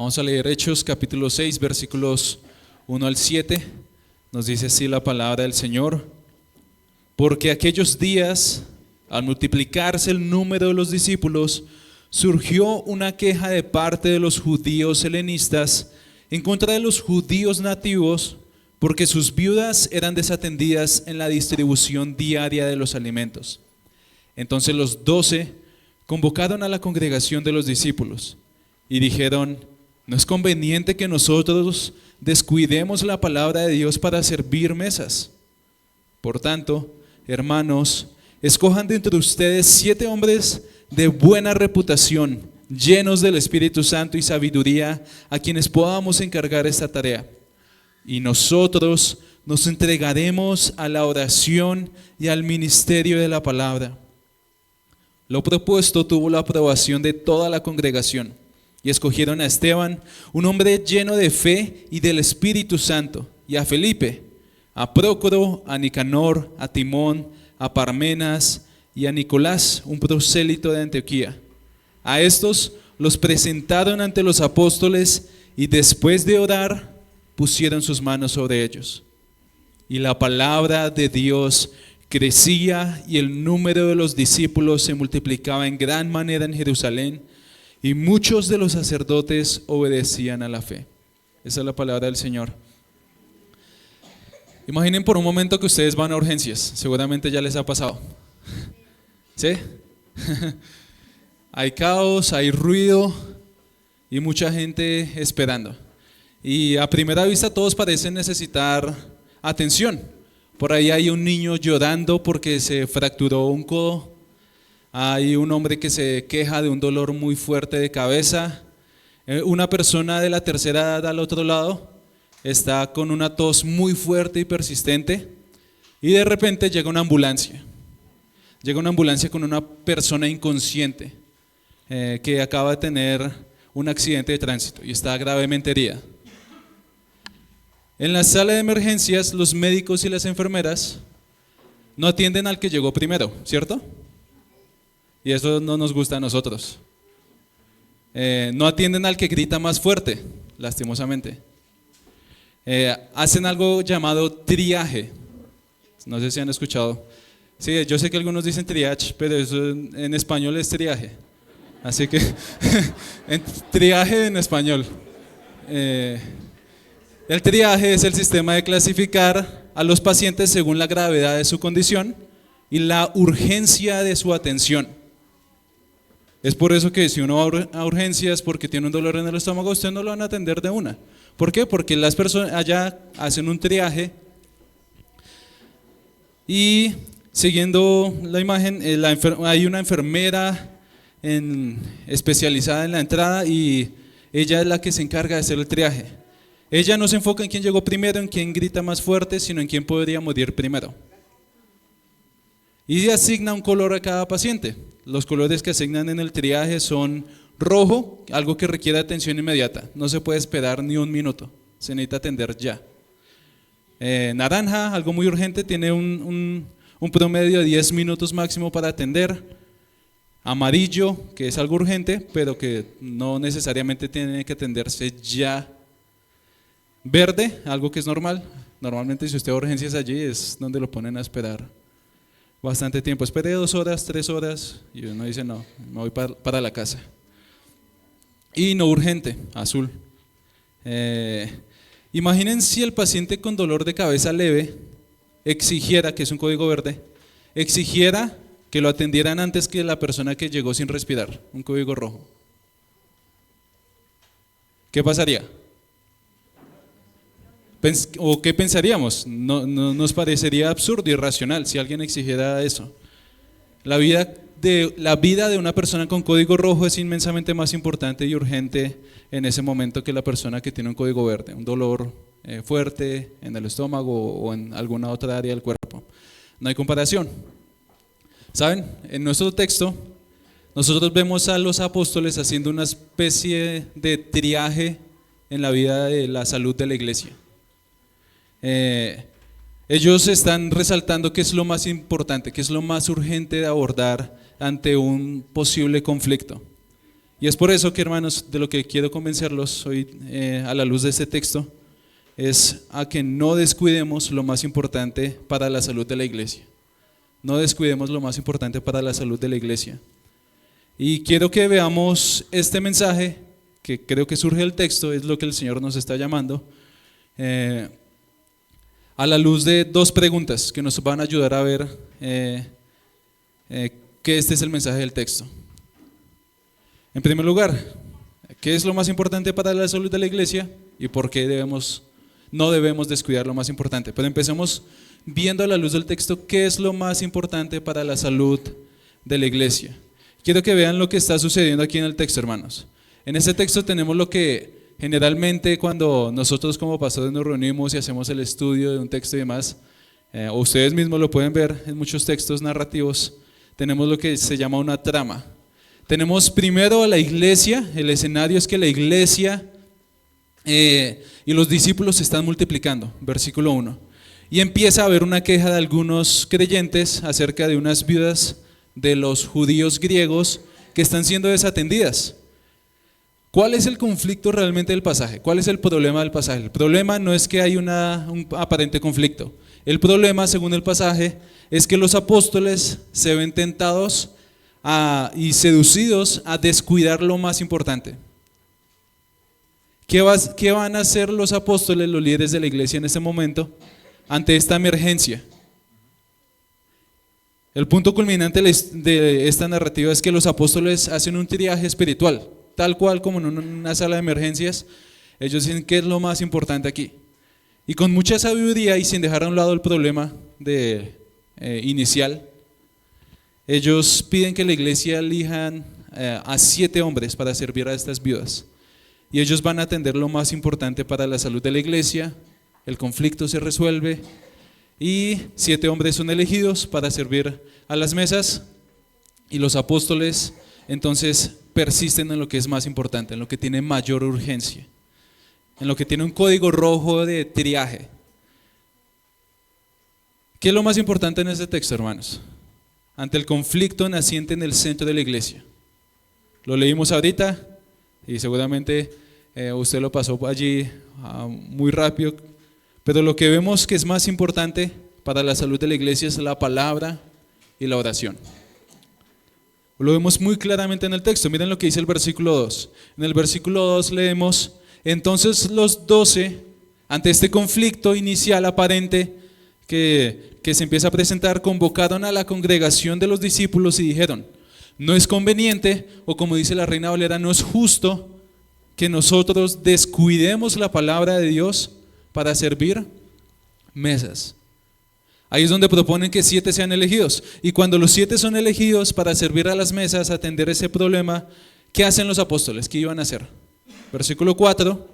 Vamos a leer Hechos capítulo 6, versículos 1 al 7. Nos dice así la palabra del Señor. Porque aquellos días, al multiplicarse el número de los discípulos, surgió una queja de parte de los judíos helenistas en contra de los judíos nativos, porque sus viudas eran desatendidas en la distribución diaria de los alimentos. Entonces los 12 convocaron a la congregación de los discípulos y dijeron: no es conveniente que nosotros descuidemos la palabra de Dios para servir mesas. Por tanto, hermanos, escojan de entre ustedes 7 hombres de buena reputación, llenos del Espíritu Santo y sabiduría, a quienes podamos encargar esta tarea. Y nosotros nos entregaremos a la oración y al ministerio de la palabra. Lo propuesto tuvo la aprobación de toda la congregación, y escogieron a Esteban, un hombre lleno de fe y del Espíritu Santo, y a Felipe, a Prócoro, a Nicanor, a Timón, a Parmenas y a Nicolás, un prosélito de Antioquía. A estos los presentaron ante los apóstoles y después de orar pusieron sus manos sobre ellos. Y la palabra de Dios crecía y el número de los discípulos se multiplicaba en gran manera en Jerusalén, y muchos de los sacerdotes obedecían a la fe. Esa es la palabra del Señor. Imaginen por un momento que ustedes van a urgencias, seguramente ya les ha pasado. ¿Sí? Hay caos, hay ruido y mucha gente esperando. Y a primera vista todos parecen necesitar atención. Por ahí hay un niño llorando porque se fracturó un codo. Hay un hombre que se queja de un dolor muy fuerte de cabeza. Una persona de la tercera edad al otro lado está con una tos muy fuerte y persistente. Y de repente llega una ambulancia. Llega una ambulancia con una persona inconsciente que acaba de tener un accidente de tránsito y está gravemente herida. En la sala de emergencias, los médicos y las enfermeras no atienden al que llegó primero, ¿cierto? Y eso no nos gusta a nosotros. No atienden al que grita más fuerte, lastimosamente. Hacen algo llamado triaje. No sé si han escuchado. Sí, yo sé que algunos dicen triage, pero eso en español es triaje. Así que, triaje en español. El triaje es el sistema de clasificar a los pacientes según la gravedad de su condición y la urgencia de su atención. Es por eso que si uno va a urgencias porque tiene un dolor en el estómago, usted no lo van a atender de una. ¿Por qué? Porque las personas allá hacen un triaje y siguiendo la imagen, hay una enfermera especializada en la entrada y ella es la que se encarga de hacer el triaje. Ella no se enfoca en quién llegó primero, en quién grita más fuerte, sino en quién podría morir primero. Y asigna un color a cada paciente. Los colores que asignan en el triaje son rojo, algo que requiere atención inmediata. No se puede esperar ni un minuto, se necesita atender ya. Naranja, algo muy urgente, tiene un promedio de 10 minutos máximo para atender. Amarillo, que es algo urgente, pero que no necesariamente tiene que atenderse ya. Verde, algo que es normal. Normalmente si usted va a urgencias allí es donde lo ponen a esperar bastante tiempo. Espere 2 horas, 3 horas y uno dice no, me voy para la casa. Y no urgente, azul. Imaginen si el paciente con dolor de cabeza leve exigiera, que es un código verde, exigiera que lo atendieran antes que la persona que llegó sin respirar, un código rojo. ¿Qué pasaría? ¿O qué pensaríamos? No nos parecería absurdo, irracional si alguien exigiera eso. La vida de una persona con código rojo es inmensamente más importante y urgente en ese momento que la persona que tiene un código verde, un dolor fuerte en el estómago o en alguna otra área del cuerpo. No hay comparación. ¿Saben? En nuestro texto nosotros vemos a los apóstoles haciendo una especie de triaje en la vida de la salud de la iglesia. Ellos están resaltando qué es lo más importante, qué es lo más urgente de abordar ante un posible conflicto. Y es por eso que, hermanos, de lo que quiero convencerlos hoy a la luz de este texto es a que no descuidemos lo más importante para la salud de la iglesia. No descuidemos lo más importante para la salud de la iglesia. Y quiero que veamos este mensaje, que creo que surge del texto, es lo que el Señor nos está llamando, a la luz de dos preguntas que nos van a ayudar a ver que este es el mensaje del texto. En primer lugar, ¿qué es lo más importante para la salud de la iglesia y por qué no debemos descuidar lo más importante? Pero empecemos viendo a la luz del texto qué es lo más importante para la salud de la iglesia. Quiero que vean lo que está sucediendo aquí en el texto, hermanos. En este texto tenemos lo que generalmente cuando nosotros como pastores nos reunimos y hacemos el estudio de un texto y demás, o ustedes mismos lo pueden ver en muchos textos narrativos, tenemos lo que se llama una trama. Tenemos primero a la iglesia, el escenario es que la iglesia y los discípulos se están multiplicando, versículo 1. Y empieza a haber una queja de algunos creyentes acerca de unas viudas de los judíos griegos que están siendo desatendidas. ¿Cuál es el conflicto realmente del pasaje? ¿Cuál es el problema del pasaje? El problema no es que hay un aparente conflicto. El problema, según el pasaje, es que los apóstoles se ven tentados y seducidos a descuidar lo más importante. ¿Qué van a hacer los apóstoles, los líderes de la iglesia en este momento, ante esta emergencia? El punto culminante de esta narrativa es que los apóstoles hacen un triaje espiritual, tal cual como en una sala de emergencias. Ellos dicen qué es lo más importante aquí. Y con mucha sabiduría y sin dejar a un lado el problema inicial, ellos piden que la iglesia elijan a 7 hombres para servir a estas viudas. Y ellos van a atender lo más importante para la salud de la iglesia, el conflicto se resuelve y 7 hombres son elegidos para servir a las mesas y los apóstoles entonces persisten en lo que es más importante, en lo que tiene mayor urgencia, en lo que tiene un código rojo de triaje. ¿Qué es lo más importante en este texto, hermanos? Ante el conflicto naciente en el centro de la iglesia. Lo leímos ahorita y seguramente usted lo pasó allí muy rápido, pero lo que vemos que es más importante para la salud de la iglesia es la palabra y la oración. Lo vemos muy claramente en el texto. Miren lo que dice el versículo 2. En el versículo 2 leemos: entonces los 12, ante este conflicto inicial aparente que se empieza a presentar, convocaron a la congregación de los discípulos y dijeron: no es conveniente, o como dice la Reina Valera, no es justo que nosotros descuidemos la palabra de Dios para servir mesas. Ahí es donde proponen que 7 sean elegidos. Y cuando los 7 son elegidos para servir a las mesas, atender ese problema, ¿qué hacen los apóstoles? ¿Qué iban a hacer? Versículo 4: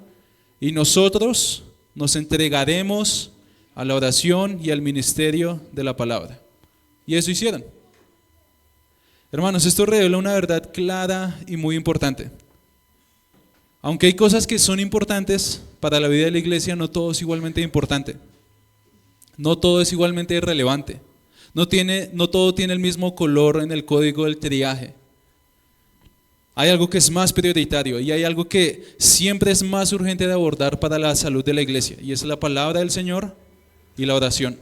y nosotros nos entregaremos a la oración y al ministerio de la palabra. Y eso hicieron. Hermanos, esto revela una verdad clara y muy importante. Aunque hay cosas que son importantes para la vida de la iglesia, no todo es igualmente importante. No todo es igualmente relevante. No todo tiene el mismo color en el código del triaje. Hay algo que es más prioritario y hay algo que siempre es más urgente de abordar para la salud de la iglesia, y es la palabra del Señor y la oración.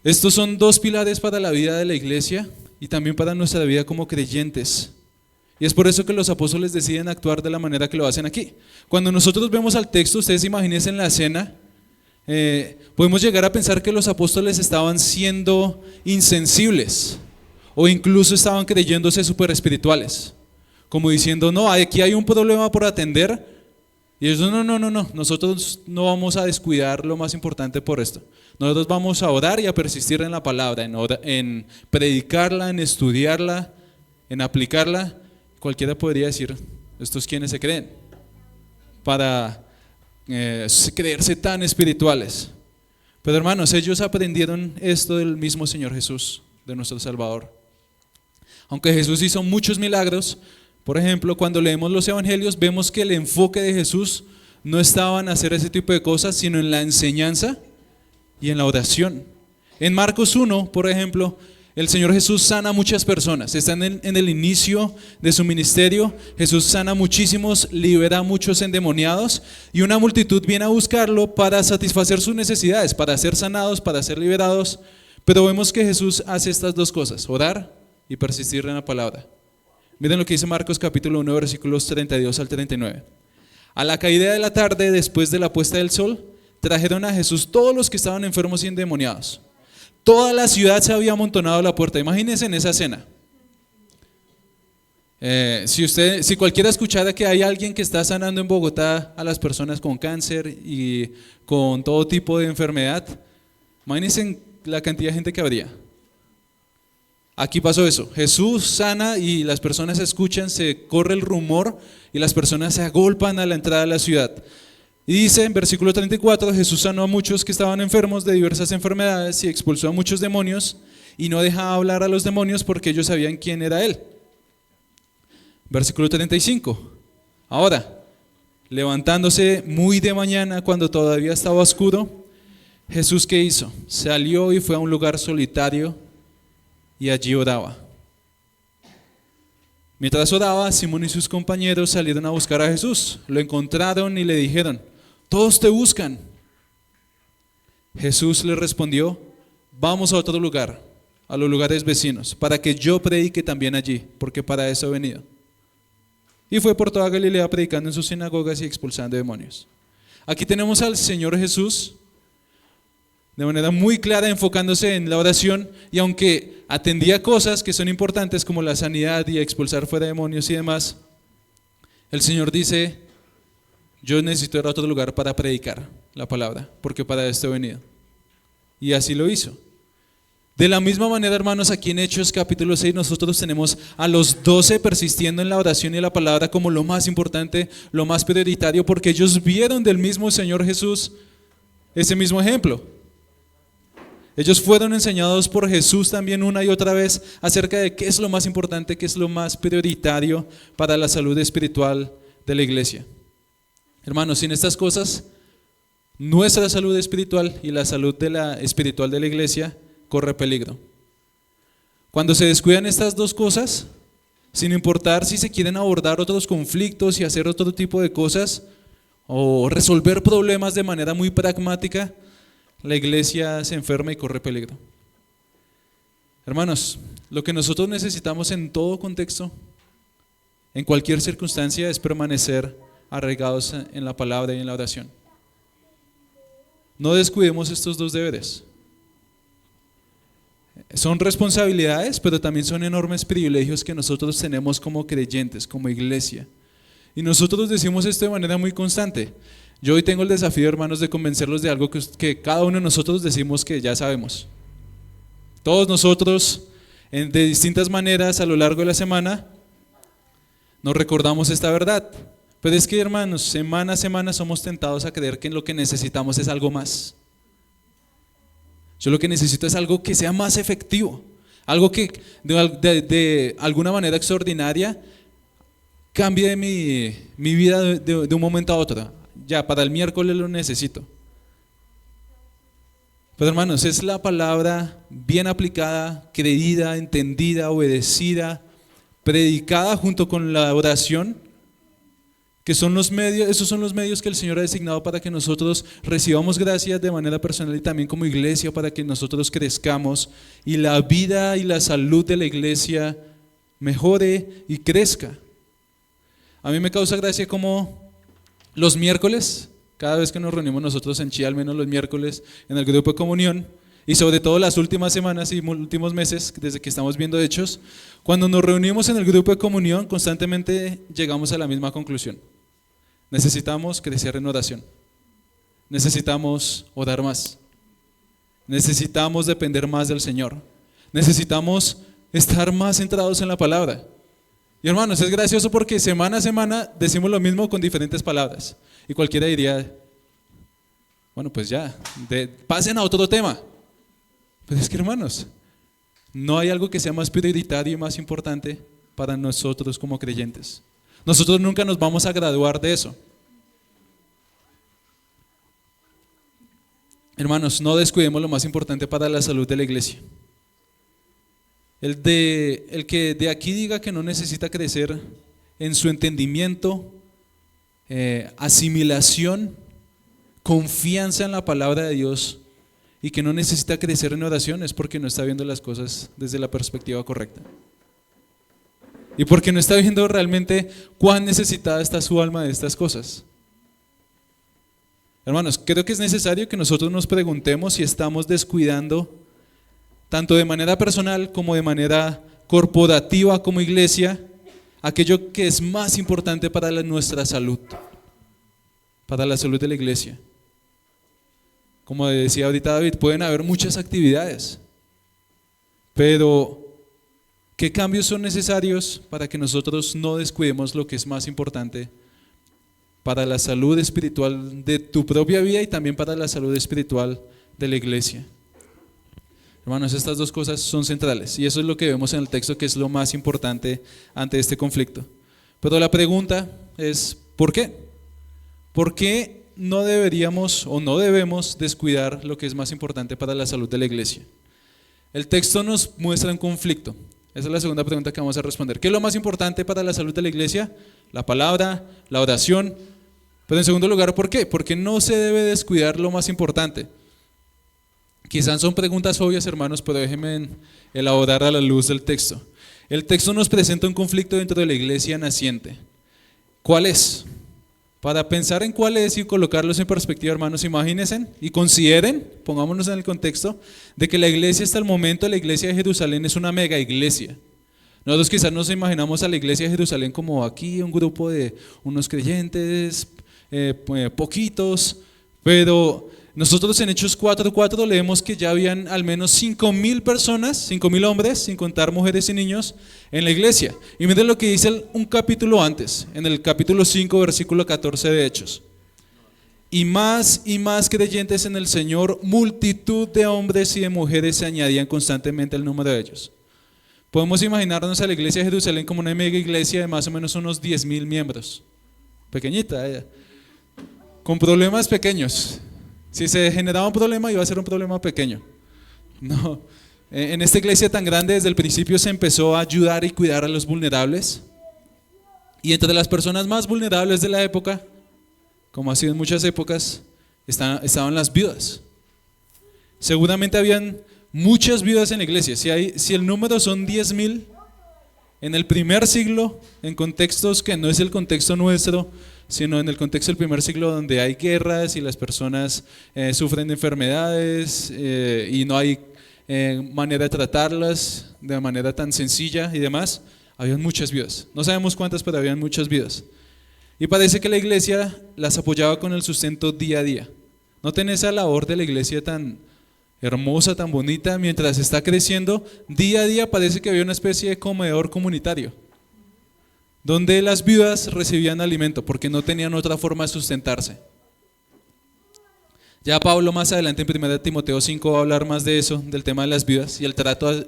Estos son 2 pilares para la vida de la iglesia y también para nuestra vida como creyentes. Y es por eso que los apóstoles deciden actuar de la manera que lo hacen aquí. Cuando nosotros vemos al texto, ustedes imagínense en la escena, podemos llegar a pensar que los apóstoles estaban siendo insensibles o incluso estaban creyéndose súper espirituales, como diciendo: no, aquí hay un problema por atender. Y ellos: no, nosotros no vamos a descuidar lo más importante por esto. Nosotros vamos a orar y a persistir en la palabra, en predicarla, en estudiarla, en aplicarla. Cualquiera podría decir: ¿estos quiénes se creen para creerse tan espirituales? Pero hermanos, ellos aprendieron esto del mismo Señor Jesús, de nuestro Salvador. Aunque Jesús hizo muchos milagros, por ejemplo, cuando leemos los evangelios, vemos que el enfoque de Jesús no estaba en hacer ese tipo de cosas, sino en la enseñanza y en la oración. En Marcos 1, por ejemplo, El Señor Jesús sana a muchas personas. Está en el inicio de su ministerio. Jesús sana a muchísimos, libera a muchos endemoniados y una multitud viene a buscarlo para satisfacer sus necesidades, para ser sanados, para ser liberados. Pero vemos que Jesús hace estas dos cosas: orar y persistir en la palabra. Miren lo que dice Marcos capítulo 1, versículos 32 al 39. A la caída de la tarde, después de la puesta del sol, trajeron a Jesús todos los que estaban enfermos y endemoniados. Toda la ciudad se había amontonado a la puerta. Imagínense en esa escena. Si cualquiera escuchara que hay alguien que está sanando en Bogotá a las personas con cáncer y con todo tipo de enfermedad, imagínense la cantidad de gente que habría. Aquí pasó eso. Jesús sana y las personas escuchan, se corre el rumor y las personas se agolpan a la entrada de la ciudad. Y dice en versículo 34, Jesús sanó a muchos que estaban enfermos de diversas enfermedades y expulsó a muchos demonios y no dejaba hablar a los demonios porque ellos sabían quién era Él. Versículo 35. Ahora, levantándose muy de mañana cuando todavía estaba oscuro, Jesús, ¿qué hizo? Salió y fue a un lugar solitario y allí oraba. Mientras oraba, Simón y sus compañeros salieron a buscar a Jesús. Lo encontraron y le dijeron: todos te buscan. Jesús les respondió: vamos a otro lugar, a los lugares vecinos, para que yo predique también allí, porque para eso he venido. Y fue por toda Galilea predicando en sus sinagogas y expulsando demonios. Aquí tenemos al Señor Jesús de manera muy clara enfocándose en la oración, y aunque atendía cosas que son importantes como la sanidad y expulsar fuera demonios y demás, el Señor dice: yo necesito ir a otro lugar para predicar la palabra, porque para esto he venido. Y así lo hizo. De la misma manera, hermanos, aquí en Hechos capítulo 6 nosotros tenemos a los 12 persistiendo en la oración y la palabra como lo más importante, lo más prioritario, porque ellos vieron del mismo Señor Jesús ese mismo ejemplo. Ellos fueron enseñados por Jesús también una y otra vez acerca de qué es lo más importante, qué es lo más prioritario para la salud espiritual de la iglesia. Hermanos, sin estas cosas, nuestra salud espiritual y la salud espiritual de la iglesia corre peligro. Cuando se descuidan estas dos cosas, sin importar si se quieren abordar otros conflictos y hacer otro tipo de cosas o resolver problemas de manera muy pragmática, la iglesia se enferma y corre peligro. Hermanos, lo que nosotros necesitamos en todo contexto, en cualquier circunstancia, es permanecer arraigados en la palabra y en la oración. No descuidemos estos dos deberes. Son responsabilidades, pero también son enormes privilegios que nosotros tenemos como creyentes, como iglesia. Y nosotros decimos esto de manera muy constante. Yo hoy tengo el desafío, hermanos, de convencerlos de algo que cada uno de nosotros decimos que ya sabemos. Todos nosotros, de distintas maneras a lo largo de la semana, nos recordamos esta verdad. Pero es que, hermanos, semana a semana somos tentados a creer que lo que necesitamos es algo más. Yo lo que necesito es algo que sea más efectivo, algo que de alguna manera extraordinaria cambie mi vida de un momento a otro. Ya, para el miércoles lo necesito. Pero hermanos, es la palabra bien aplicada, creída, entendida, obedecida, predicada junto con la oración, que son los medios, esos son los medios que el Señor ha designado para que nosotros recibamos gracias de manera personal y también como iglesia, para que nosotros crezcamos y la vida y la salud de la iglesia mejore y crezca. A mí me causa gracia como los miércoles, cada vez que nos reunimos nosotros en Chía, al menos los miércoles, en el grupo de comunión, y sobre todo las últimas semanas y últimos meses, desde que estamos viendo Hechos, cuando nos reunimos en el grupo de comunión, constantemente llegamos a la misma conclusión. Necesitamos crecer en oración. Necesitamos orar más. Necesitamos depender más del Señor. Necesitamos estar más centrados en la palabra. Y hermanos, es gracioso porque semana a semana decimos lo mismo con diferentes palabras. Y cualquiera diría: bueno, pues ya, pasen a otro tema. Pero es que, hermanos, no hay algo que sea más prioritario y más importante para nosotros como creyentes. Nosotros nunca nos vamos a graduar de eso. Hermanos, no descuidemos lo más importante para la salud de la iglesia. El que de aquí diga que no necesita crecer en su entendimiento, asimilación, confianza en la palabra de Dios y que no necesita crecer en oración es porque no está viendo las cosas desde la perspectiva correcta. Y porque no está viendo realmente cuán necesitada está su alma de estas cosas. Hermanos, creo que es necesario que nosotros nos preguntemos si estamos descuidando, tanto de manera personal como de manera corporativa como iglesia, aquello que es más importante para nuestra salud, para la salud de la iglesia. Como decía ahorita David, pueden haber muchas actividades, pero ¿qué cambios son necesarios para que nosotros no descuidemos lo que es más importante para la salud espiritual de tu propia vida y también para la salud espiritual de la iglesia? Hermanos, estas dos cosas son centrales y eso es lo que vemos en el texto, que es lo más importante ante este conflicto. Pero la pregunta es, ¿por qué? ¿Por qué no deberíamos o no debemos descuidar lo que es más importante para la salud de la iglesia? El texto nos muestra un conflicto. Esa es la segunda pregunta que vamos a responder. ¿Qué es lo más importante para la salud de la iglesia? La palabra, la oración. Pero en segundo lugar, ¿por qué? Porque no se debe descuidar lo más importante. Quizás son preguntas obvias, hermanos, pero déjenme elaborar a la luz del texto. El texto nos presenta un conflicto dentro de la iglesia naciente. ¿Cuál es? Para pensar en cuál es y colocarlos en perspectiva, hermanos, imagínense y consideren, pongámonos en el contexto, de que la iglesia hasta el momento, la iglesia de Jerusalén es una mega iglesia. Nosotros quizás nos imaginamos a la iglesia de Jerusalén como aquí, un grupo de unos creyentes, poquitos, pero nosotros en Hechos 4:4 leemos que ya habían al menos 5,000 personas, 5,000 hombres, sin contar mujeres y niños, en la iglesia. Y miren lo que dice un capítulo antes, en el capítulo 5, versículo 14 de Hechos. Y más creyentes en el Señor, multitud de hombres y de mujeres se añadían constantemente al número de ellos. Podemos imaginarnos a la iglesia de Jerusalén como una mega iglesia de más o menos unos 10,000 miembros. Pequeñita ella, con problemas pequeños. Si se generaba un problema, iba a ser un problema pequeño. No. En esta iglesia tan grande, desde el principio se empezó a ayudar y cuidar a los vulnerables. Y entre las personas más vulnerables de la época, como ha sido en muchas épocas, estaban las viudas. Seguramente habían muchas viudas en la iglesia. Si el número son 10,000, en el primer siglo, en contextos que no es el contexto nuestro, sino en el contexto del primer siglo donde hay guerras y las personas sufren de enfermedades y no hay manera de tratarlas de manera tan sencilla y demás, habían muchas viudas. No sabemos cuántas, pero habían muchas viudas. Y parece que la iglesia las apoyaba con el sustento día a día. Noten esa labor de la iglesia tan hermosa, tan bonita, mientras está creciendo, día a día parece que había una especie de comedor comunitario, donde las viudas recibían alimento porque no tenían otra forma de sustentarse. Ya Pablo más adelante en 1 Timoteo 5 va a hablar más de eso, del tema de las viudas y el trato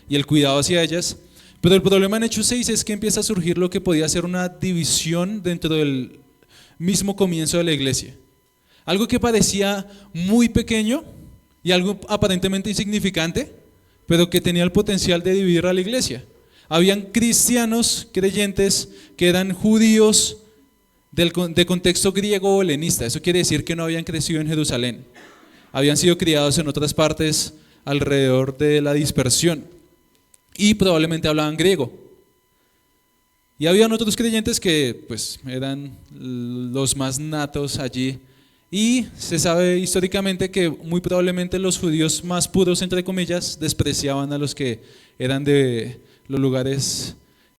y el cuidado hacia ellas. Pero el problema en Hechos 6 es que empieza a surgir lo que podía ser una división dentro del mismo comienzo de la iglesia. Algo que parecía muy pequeño y algo aparentemente insignificante, pero que tenía el potencial de dividir a la iglesia. Habían cristianos creyentes que eran judíos de contexto griego o helenista. Eso quiere decir que no habían crecido en Jerusalén. Habían sido criados en otras partes alrededor de la dispersión y probablemente hablaban griego. Y habían otros creyentes que pues eran los más natos allí. Y se sabe históricamente que muy probablemente los judíos más puros, entre comillas, despreciaban a los que eran de los lugares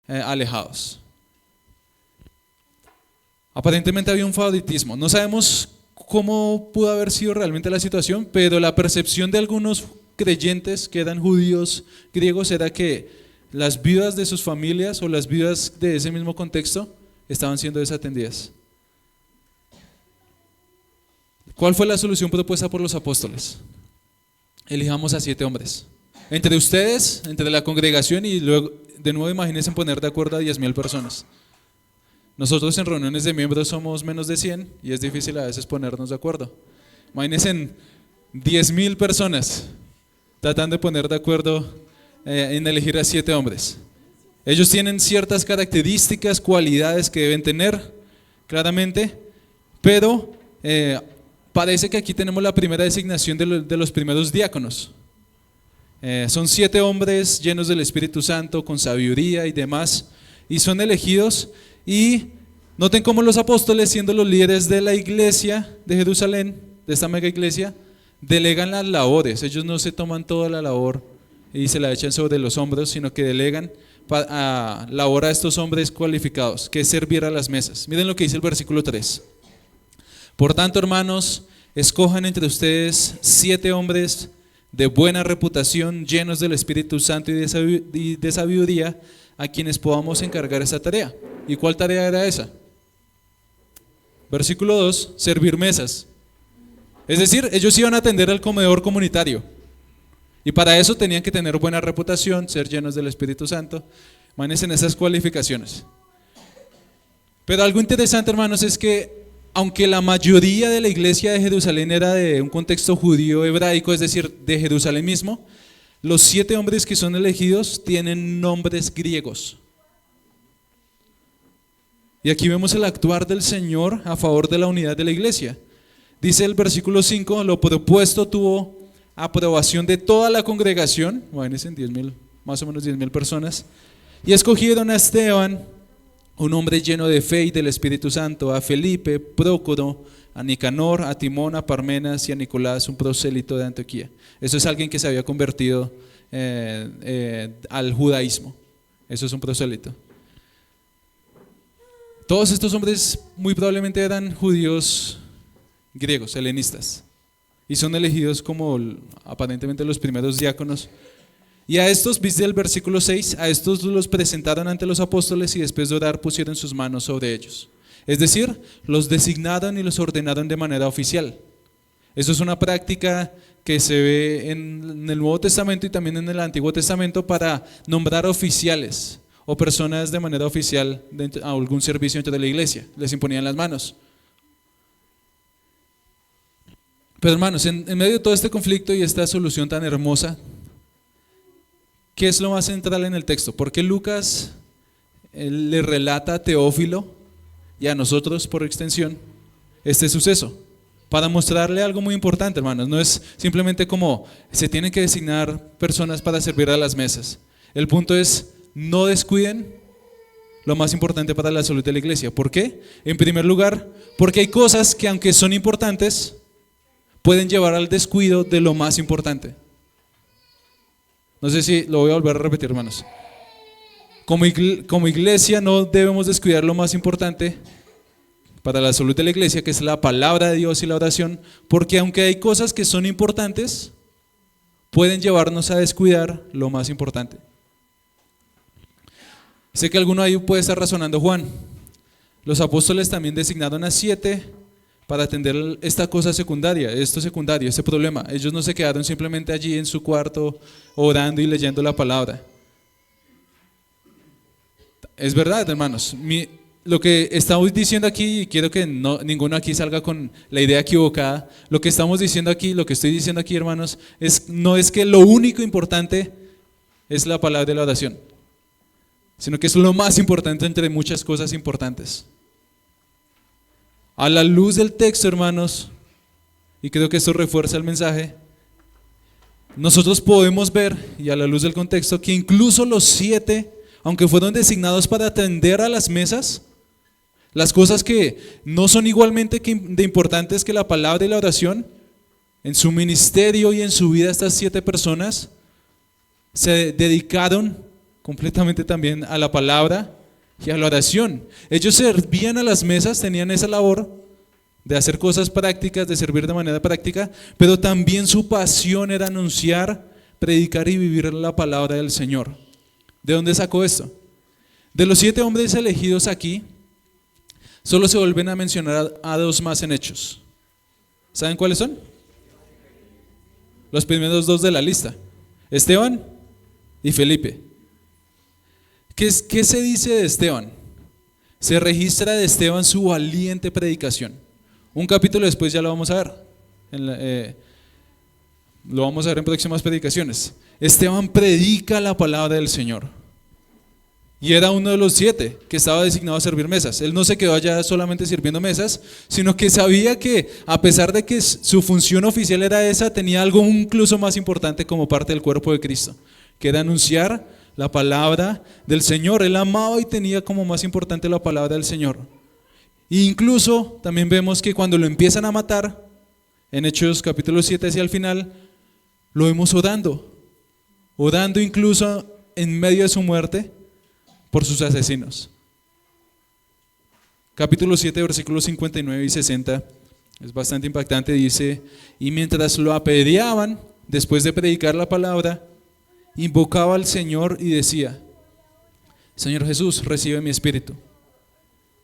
alejados. Aparentemente había un favoritismo. No sabemos cómo pudo haber sido realmente la situación, pero la percepción de algunos creyentes que eran judíos griegos era que las viudas de sus familias o las viudas de ese mismo contexto estaban siendo desatendidas. ¿Cuál fue la solución propuesta por los apóstoles? Elijamos a 7 hombres. Entre ustedes, entre la congregación, y luego, de nuevo imagínense poner de acuerdo a 10,000 personas. Nosotros en reuniones de miembros somos menos de 100 y es difícil a veces ponernos de acuerdo. Imagínense 10,000 personas tratando de poner de acuerdo en elegir a 7 hombres. Ellos tienen ciertas características, cualidades que deben tener, claramente, pero parece que aquí tenemos la primera designación de los primeros diáconos. Son 7 hombres llenos del Espíritu Santo, con sabiduría y demás, y son elegidos. Y noten cómo los apóstoles, siendo los líderes de la iglesia de Jerusalén, de esta mega iglesia, delegan las labores. Ellos no se toman toda la labor y se la echan sobre los hombros, sino que delegan labor a estos hombres cualificados, que es servir a las mesas. Miren lo que dice el versículo 3. Por tanto, hermanos, escojan entre ustedes 7 hombres de buena reputación, llenos del Espíritu Santo y de sabiduría, a quienes podamos encargar esa tarea. ¿Y cuál tarea era esa? Versículo 2, servir mesas. Es decir, ellos iban a atender al comedor comunitario. Y para eso tenían que tener buena reputación, ser llenos del Espíritu Santo. Imagínense en esas cualificaciones. Pero algo interesante, hermanos, es que aunque la mayoría de la iglesia de Jerusalén era de un contexto judío hebraico, es decir, de Jerusalén mismo, los 7 hombres que son elegidos tienen nombres griegos. Y aquí vemos el actuar del Señor a favor de la unidad de la iglesia. Dice el versículo 5, lo propuesto tuvo aprobación de toda la congregación, imagínense, 10,000, más o menos 10,000 personas, y escogieron a Esteban, un hombre lleno de fe y del Espíritu Santo, a Felipe, Prócoro, a Nicanor, a Timón, a Parmenas y a Nicolás, un prosélito de Antioquía. Eso es alguien que se había convertido al judaísmo. Eso es un prosélito. Todos estos hombres muy probablemente eran judíos griegos, helenistas, y son elegidos como aparentemente los primeros diáconos. Y a estos, viste el versículo 6, a estos los presentaron ante los apóstoles y después de orar pusieron sus manos sobre ellos. Es decir, los designaron y los ordenaron de manera oficial. Eso es una práctica que se ve en el Nuevo Testamento y también en el Antiguo Testamento para nombrar oficiales o personas de manera oficial a algún servicio dentro de la iglesia. Les imponían las manos. Pero hermanos, en medio de todo este conflicto y esta solución tan hermosa, ¿qué es lo más central en el texto? ¿Por qué Lucas le relata a Teófilo y a nosotros por extensión este suceso? Para mostrarle algo muy importante, hermanos. No es simplemente como se tienen que designar personas para servir a las mesas. El punto es, no descuiden lo más importante para la salud de la iglesia. ¿Por qué? En primer lugar, porque hay cosas que aunque son importantes, pueden llevar al descuido de lo más importante. No sé si lo voy a volver a repetir, hermanos. Como iglesia no debemos descuidar lo más importante para la salud de la iglesia, que es la palabra de Dios y la oración, porque aunque hay cosas que son importantes, pueden llevarnos a descuidar lo más importante. Sé que alguno ahí puede estar razonando, Juan, los apóstoles también designaron a 7 para atender esta cosa secundaria, esto secundario, este problema. Ellos no se quedaron simplemente allí en su cuarto orando y leyendo la palabra. Es verdad, hermanos. Lo que estamos diciendo aquí, y quiero que ninguno aquí salga con la idea equivocada, lo que estamos diciendo aquí, lo que estoy diciendo aquí, hermanos, no es que lo único importante es la palabra de la oración, sino que es lo más importante entre muchas cosas importantes. A la luz del texto, hermanos, y creo que esto refuerza el mensaje, nosotros podemos ver, y a la luz del contexto, que incluso los 7, aunque fueron designados para atender a las mesas, las cosas que no son igualmente de importantes que la palabra y la oración, en su ministerio y en su vida estas 7 personas se dedicaron completamente también a la palabra y a la oración. Ellos servían a las mesas, tenían esa labor de hacer cosas prácticas, de servir de manera práctica, pero también su pasión era anunciar, predicar y vivir la palabra del Señor. ¿De dónde sacó esto? De los 7 hombres elegidos aquí, solo se vuelven a mencionar a 2 más en Hechos. ¿Saben cuáles son? Los primeros 2 de la lista, Esteban y Felipe. ¿Qué se dice de Esteban? Se registra de Esteban su valiente predicación. Un capítulo después ya lo vamos a ver. Lo vamos a ver en próximas predicaciones. Esteban predica la palabra del Señor. Y era uno de los 7 que estaba designado a servir mesas. Él no se quedó allá solamente sirviendo mesas, sino que sabía que a pesar de que su función oficial era esa, tenía algo incluso más importante como parte del cuerpo de Cristo, que era anunciar la palabra del Señor. Él amaba y tenía como más importante la palabra del Señor. E incluso también vemos que cuando lo empiezan a matar, en Hechos capítulo 7 hacia el final, lo vemos orando incluso en medio de su muerte por sus asesinos. Capítulo 7, versículos 59 y 60, es bastante impactante, dice: y mientras lo apedreaban, después de predicar la palabra, invocaba al Señor y decía: Señor Jesús, recibe mi espíritu.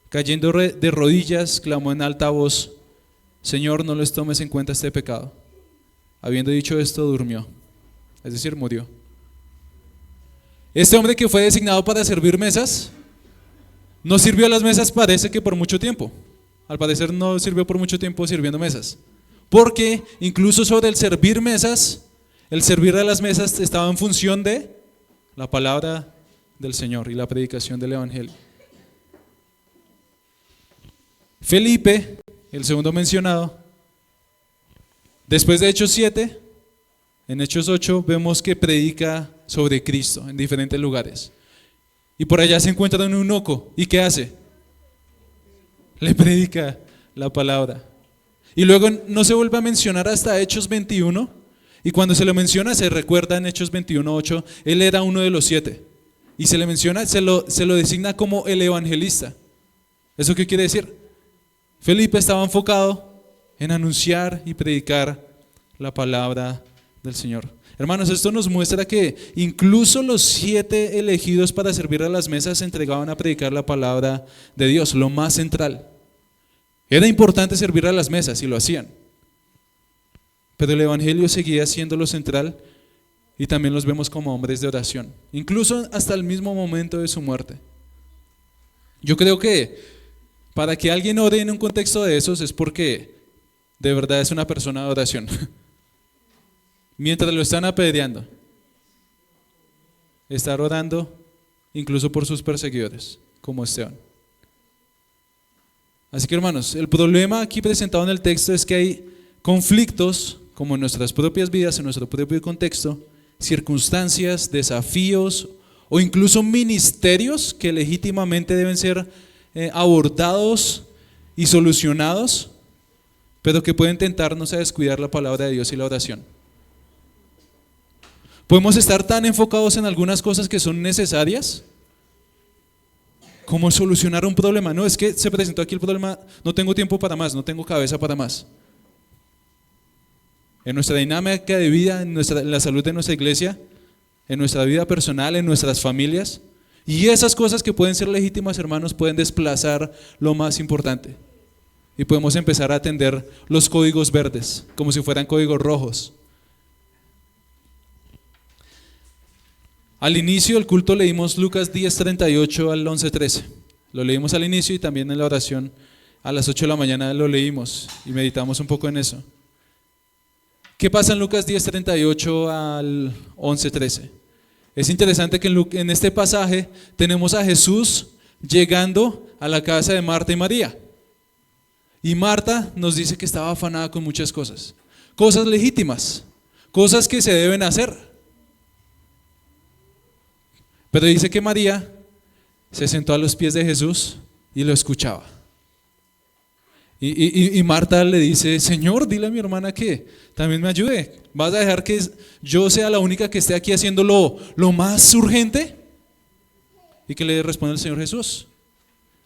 Cayendo de rodillas, clamó en alta voz: Señor, no les tomes en cuenta este pecado. Habiendo dicho esto, durmió, es decir, murió. Este hombre que fue designado para servir mesas, no sirvió a las mesas, parece que por mucho tiempo. Al parecer no sirvió por mucho tiempo sirviendo mesas. Porque incluso sobre el servir mesas, el servir a las mesas estaba en función de la palabra del Señor y la predicación del Evangelio. Felipe, el segundo mencionado, después de Hechos 7, en Hechos 8 vemos que predica sobre Cristo en diferentes lugares. Y por allá se encuentra un eunuco. ¿Y qué hace? Le predica la palabra. Y luego no se vuelve a mencionar hasta Hechos 21. Y cuando se lo menciona, se recuerda en Hechos 21:8, él era uno de los 7. Y se le menciona, se lo designa como el evangelista. ¿Eso qué quiere decir? Felipe estaba enfocado en anunciar y predicar la palabra del Señor. Hermanos, esto nos muestra que incluso los 7 elegidos para servir a las mesas se entregaban a predicar la palabra de Dios, lo más central. Era importante servir a las mesas y lo hacían, pero el Evangelio seguía siendo lo central y también los vemos como hombres de oración, incluso hasta el mismo momento de su muerte. Yo creo que para que alguien ore en un contexto de esos es porque de verdad es una persona de oración. Mientras lo están apedreando, estar orando incluso por sus perseguidores, como Esteban. Así que, hermanos, el problema aquí presentado en el texto es que hay conflictos, como en nuestras propias vidas, en nuestro propio contexto, circunstancias, desafíos o incluso ministerios que legítimamente deben ser abordados y solucionados, pero que pueden tentarnos a descuidar la palabra de Dios y la oración. Podemos estar tan enfocados en algunas cosas que son necesarias, como solucionar un problema. No, es que se presentó aquí el problema, no tengo tiempo para más, no tengo cabeza para más. En nuestra dinámica de vida, en la salud de nuestra iglesia, en nuestra vida personal, en nuestras familias, y esas cosas que pueden ser legítimas, hermanos, pueden desplazar lo más importante. Y podemos empezar a atender los códigos verdes, como si fueran códigos rojos. Al inicio del culto leímos Lucas 10:38 al 11:13. Lo leímos al inicio y también en la oración a las 8 de la mañana lo leímos y meditamos un poco en eso. ¿Qué pasa en Lucas 10:38 al 11:13? Es interesante que en este pasaje tenemos a Jesús llegando a la casa de Marta y María. Y Marta nos dice que estaba afanada con muchas cosas legítimas, cosas que se deben hacer. Pero dice que María se sentó a los pies de Jesús y lo escuchaba. Y Marta le dice: Señor, dile a mi hermana que también me ayude. ¿Vas a dejar que yo sea la única que esté aquí haciendo lo más urgente? ¿Y qué le responde el Señor Jesús?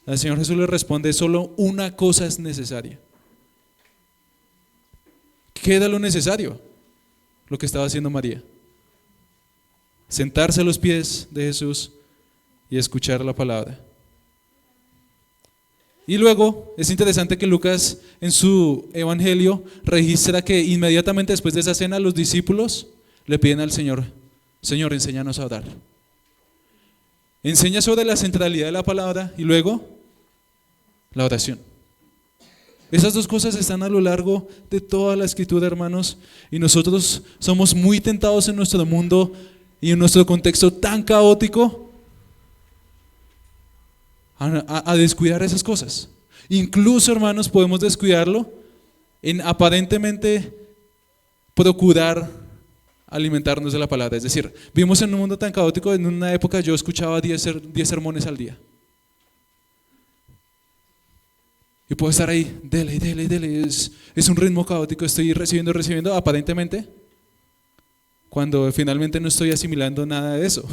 El Señor Jesús le responde: solo una cosa es necesaria. ¿Qué era lo necesario? Lo que estaba haciendo María. Sentarse a los pies de Jesús y escuchar la palabra. Y luego es interesante que Lucas en su evangelio registra que inmediatamente después de esa cena los discípulos le piden al Señor: Señor, enséñanos a orar. Enseña sobre la centralidad de la palabra y luego la oración. Esas dos cosas están a lo largo de toda la Escritura, hermanos, y nosotros somos muy tentados en nuestro mundo y en nuestro contexto tan caótico a descuidar esas cosas. Incluso, hermanos, podemos descuidarlo en aparentemente procurar alimentarnos de la palabra. Es decir, vivimos en un mundo tan caótico. En una época yo escuchaba 10 sermones al día. Y puedo estar ahí, dele. Es un ritmo caótico, estoy recibiendo, aparentemente, cuando finalmente no estoy asimilando nada de eso.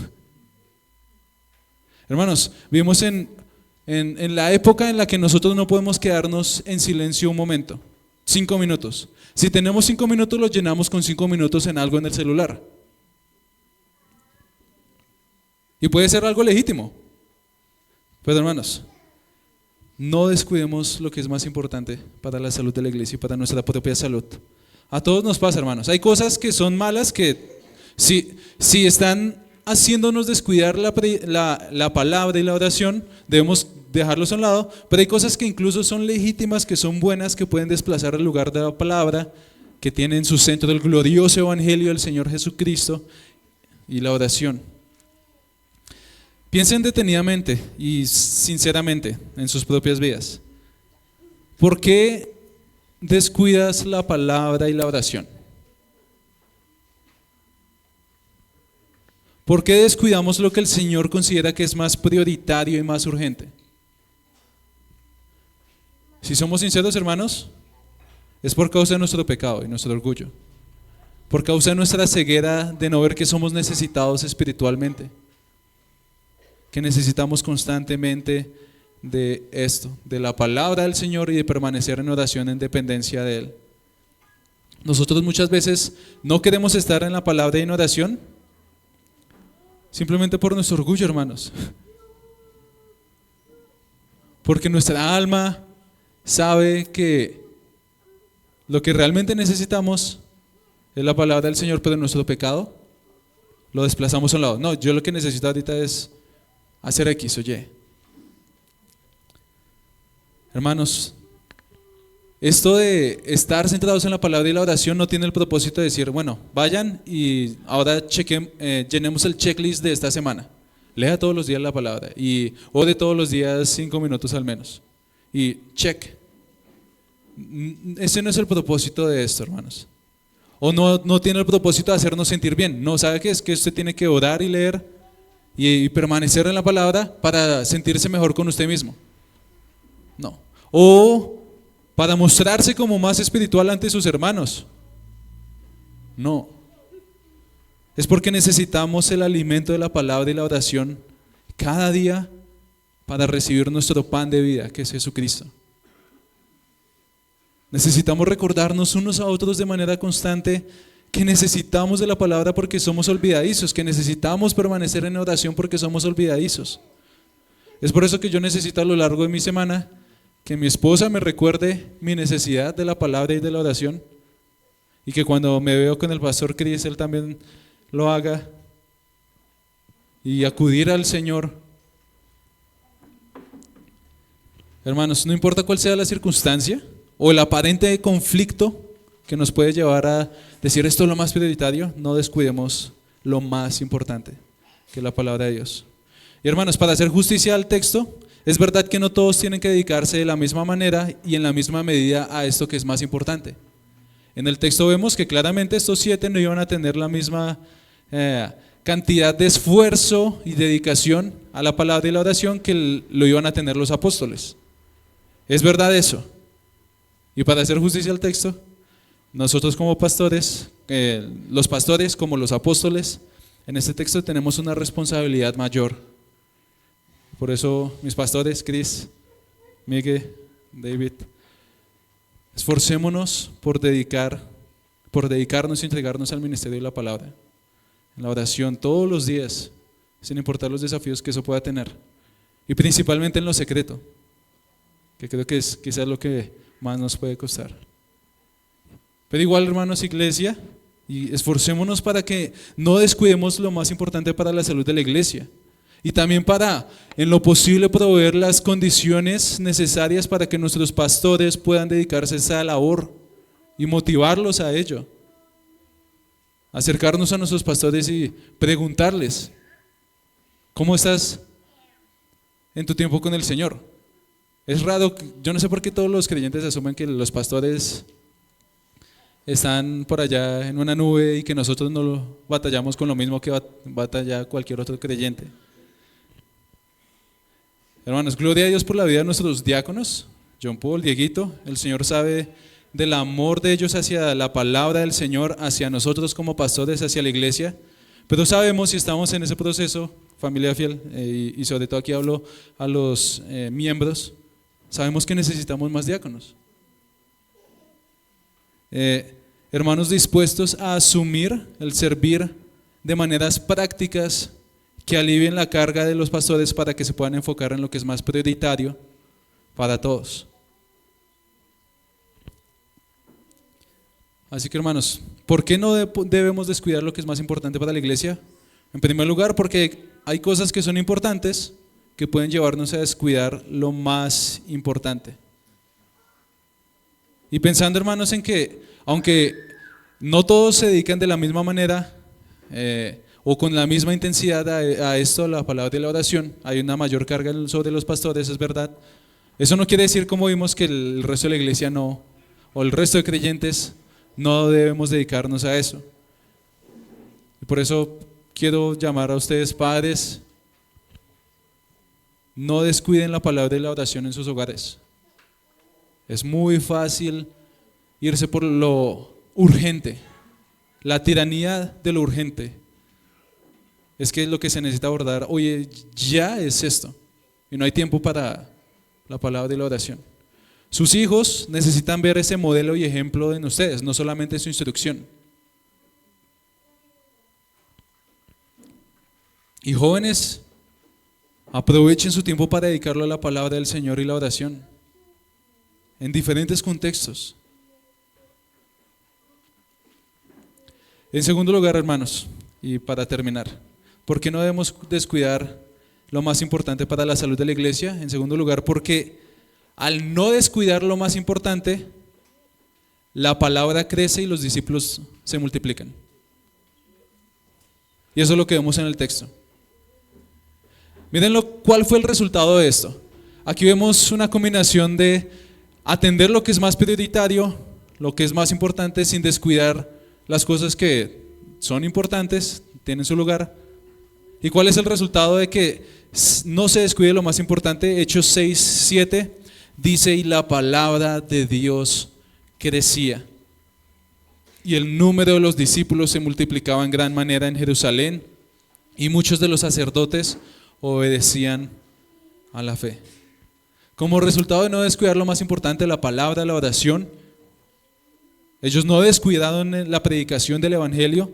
Hermanos, vivimos en la época en la que nosotros no podemos quedarnos en silencio un momento, 5 minutos. Si tenemos 5 minutos, los llenamos con 5 minutos en algo en el celular. Y puede ser algo legítimo. Pero hermanos, no descuidemos lo que es más importante para la salud de la iglesia y para nuestra propia salud. A todos nos pasa, hermanos. Hay cosas que son malas que si están haciéndonos descuidar la palabra y la oración, debemos dejarlos a un lado. Pero hay cosas que incluso son legítimas, que son buenas, que pueden desplazar el lugar de la palabra, que tienen en su centro el glorioso evangelio del Señor Jesucristo y la oración. Piensen detenidamente y sinceramente en sus propias vidas. ¿Por qué descuidas la palabra y la oración? ¿Por qué descuidamos lo que el Señor considera que es más prioritario y más urgente? Si somos sinceros, hermanos, es por causa de nuestro pecado y nuestro orgullo, por causa de nuestra ceguera de no ver que somos necesitados espiritualmente, que necesitamos constantemente de esto, de la palabra del Señor y de permanecer en oración en dependencia de Él. Nosotros muchas veces no queremos estar en la palabra y en oración simplemente por nuestro orgullo, hermanos, porque nuestra alma sabe que lo que realmente necesitamos es la palabra del Señor, pero en nuestro pecado lo desplazamos a un lado. No, yo lo que necesito ahorita es hacer X o Y. Hermanos, esto de estar centrados en la palabra y la oración no tiene el propósito de decir, bueno, vayan y ahora llenemos el checklist de esta semana. Lea todos los días la palabra y ore todos los días 5 minutos al menos. Y check. Ese no es el propósito de esto, hermanos. O no tiene el propósito de hacernos sentir bien. No, ¿sabe qué? Es que usted tiene que orar y leer y permanecer en la palabra para sentirse mejor con usted mismo. No. O para mostrarse como más espiritual ante sus hermanos. No. Es porque necesitamos el alimento de la palabra y la oración cada día para recibir nuestro pan de vida, que es Jesucristo. Necesitamos recordarnos unos a otros de manera constante que necesitamos de la palabra porque somos olvidadizos, que necesitamos permanecer en oración porque somos olvidadizos. Es por eso que yo necesito a lo largo de mi semana que mi esposa me recuerde mi necesidad de la palabra y de la oración, y que cuando me veo con el pastor Cris, él también lo haga, y acudir al Señor. Hermanos, no importa cuál sea la circunstancia o el aparente conflicto que nos puede llevar a decir esto es lo más prioritario, no descuidemos lo más importante, que es la palabra de Dios. Y hermanos, para hacer justicia al texto, es verdad que no todos tienen que dedicarse de la misma manera y en la misma medida a esto que es más importante. En el texto vemos que claramente estos 7 no iban a tener la misma cantidad de esfuerzo y dedicación a la palabra y la oración que lo iban a tener los apóstoles. Es verdad eso. Y para hacer justicia al texto, nosotros como pastores, los pastores como los apóstoles, en este texto tenemos una responsabilidad mayor. Por eso mis pastores, Chris, Miguel, David, esforcémonos por dedicarnos y entregarnos al ministerio de la palabra, en la oración todos los días, sin importar los desafíos que eso pueda tener, y principalmente en lo secreto, que creo que es quizás lo que más nos puede costar. Pero igual, hermanos, iglesia, y esforcémonos para que no descuidemos lo más importante para la salud de la iglesia. y también para, en lo posible, proveer las condiciones necesarias para que nuestros pastores puedan dedicarse a esa labor y motivarlos a ello. Acercarnos a nuestros pastores y preguntarles: ¿cómo estás en tu tiempo con el Señor? Es raro, yo no sé por qué todos los creyentes asumen que los pastores están por allá en una nube y que nosotros no batallamos con lo mismo que batalla cualquier otro creyente. Hermanos, gloria a Dios por la vida de nuestros diáconos, John Paul, Dieguito. El Señor sabe del amor de ellos hacia la palabra del Señor, hacia nosotros como pastores, hacia la iglesia. Pero sabemos, si estamos en ese proceso, familia fiel, y sobre todo aquí hablo a los miembros, sabemos que necesitamos más diáconos. Hermanos dispuestos a asumir el servir de maneras prácticas que alivien la carga de los pastores para que se puedan enfocar en lo que es más prioritario para todos. Así que, hermanos, ¿por qué no debemos descuidar lo que es más importante para la iglesia? En primer lugar, porque hay cosas que son importantes que pueden llevarnos a descuidar lo más importante. Y pensando, hermanos, en que aunque no todos se dedican de la misma manera o con la misma intensidad a esto, la palabra de la oración, hay una mayor carga sobre los pastores, es verdad. Eso no quiere decir, como vimos, que el resto de la iglesia no, o el resto de creyentes no debemos dedicarnos a eso. Y por eso quiero llamar a ustedes, padres: no descuiden la palabra de la oración en sus hogares. Es muy fácil irse por lo urgente, la tiranía de lo urgente. Es que lo que se necesita abordar, oye, ya es esto, y no hay tiempo para la palabra de la oración. Sus hijos necesitan ver ese modelo y ejemplo en ustedes, no solamente su instrucción. Y jóvenes, aprovechen su tiempo para dedicarlo a la palabra del Señor y la oración, en diferentes contextos. En segundo lugar, hermanos, y para terminar, ¿por qué no debemos descuidar lo más importante para la salud de la iglesia? En segundo lugar, porque al no descuidar lo más importante, la palabra crece y los discípulos se multiplican. Y eso es lo que vemos en el texto. Miren cuál fue el resultado de esto. Aquí vemos una combinación de atender lo que es más prioritario, lo que es más importante, sin descuidar las cosas que son importantes, tienen su lugar. ¿Y cuál es el resultado de que no se descuide lo más importante? Hechos 6:7 dice: y la palabra de Dios crecía, y el número de los discípulos se multiplicaba en gran manera en Jerusalén, y muchos de los sacerdotes obedecían a la fe. Como resultado de no descuidar lo más importante, la palabra, la oración, ellos no descuidaron la predicación del evangelio.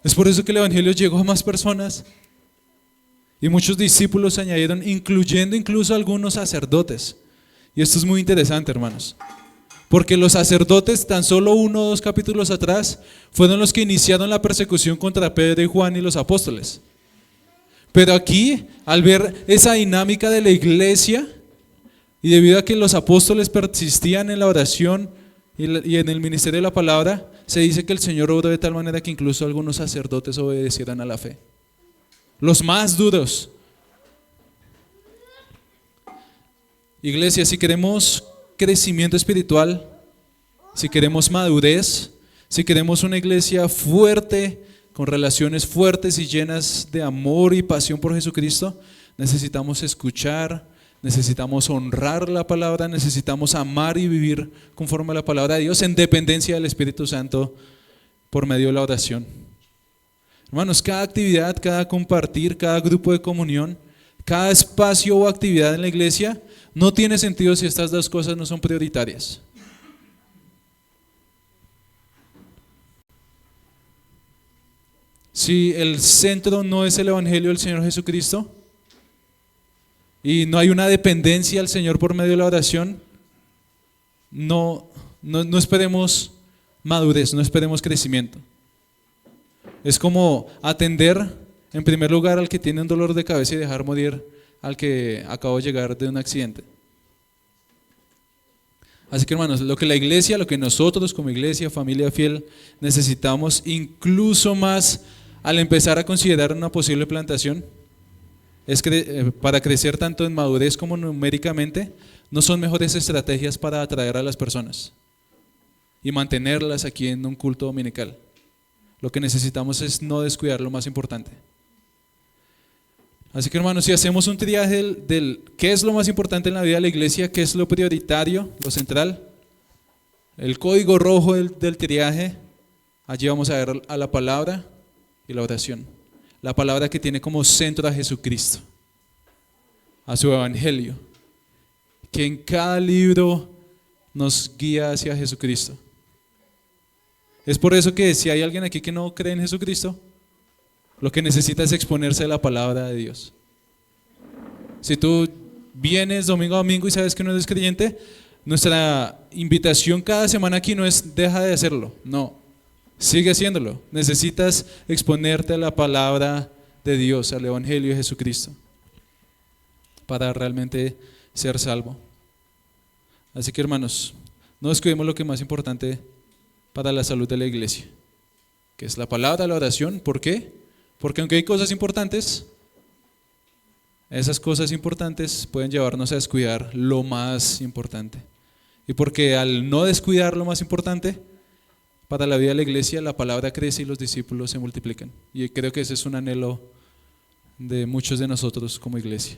Es por eso que el evangelio llegó a más personas, y muchos discípulos se añadieron, incluyendo incluso algunos sacerdotes. Y esto es muy interesante, hermanos, porque los sacerdotes, tan solo 1 o 2 capítulos atrás, fueron los que iniciaron la persecución contra Pedro y Juan y los apóstoles. Pero aquí, al ver esa dinámica de la iglesia, y debido a que los apóstoles persistían en la oración y en el ministerio de la palabra, se dice que el Señor obró de tal manera que incluso algunos sacerdotes obedecieran a la fe. Los más duros. Iglesia, si queremos crecimiento espiritual, si queremos madurez, si queremos una iglesia fuerte, con relaciones fuertes y llenas de amor y pasión por Jesucristo, necesitamos escuchar, necesitamos honrar la palabra, necesitamos amar y vivir conforme a la palabra de Dios en dependencia del Espíritu Santo por medio de la oración. Hermanos, cada actividad, cada compartir, cada grupo de comunión, cada espacio o actividad en la iglesia no tiene sentido si estas dos cosas no son prioritarias. Si el centro no es el evangelio del Señor Jesucristo y no hay una dependencia al Señor por medio de la oración, no esperemos madurez, no esperemos crecimiento. Es como atender En primer lugar, al que tiene un dolor de cabeza y dejar morir al que acabó de llegar de un accidente. Así que hermanos, lo que la iglesia, lo que nosotros como iglesia, familia fiel, necesitamos incluso más al empezar a considerar una posible plantación, es que para crecer tanto en madurez como numéricamente, no son mejores estrategias para atraer a las personas y mantenerlas aquí en un culto dominical. Lo que necesitamos es no descuidar lo más importante. Así que hermanos, si hacemos un triaje del qué es lo más importante en la vida de la iglesia, qué es lo prioritario, lo central, el código rojo del triaje, allí vamos a ver a la palabra y la oración. La palabra que tiene como centro a Jesucristo, a su evangelio, que en cada libro nos guía hacia Jesucristo. Es por eso que si hay alguien aquí que no cree en Jesucristo, lo que necesita es exponerse a la palabra de Dios. Si tú vienes domingo a domingo y sabes que no eres creyente, nuestra invitación cada semana aquí no es deja de hacerlo, no, sigue haciéndolo. Necesitas exponerte a la palabra de Dios, al evangelio de Jesucristo, para realmente ser salvo. Así que hermanos, no descuidemos lo que es más importante para la salud de la iglesia, que es la palabra, la oración. ¿Por qué? Porque aunque hay cosas importantes, esas cosas importantes pueden llevarnos a descuidar lo más importante. Y porque al no descuidar lo más importante, para la vida de la iglesia la palabra crece y los discípulos se multiplican. Y creo que ese es un anhelo de muchos de nosotros como iglesia.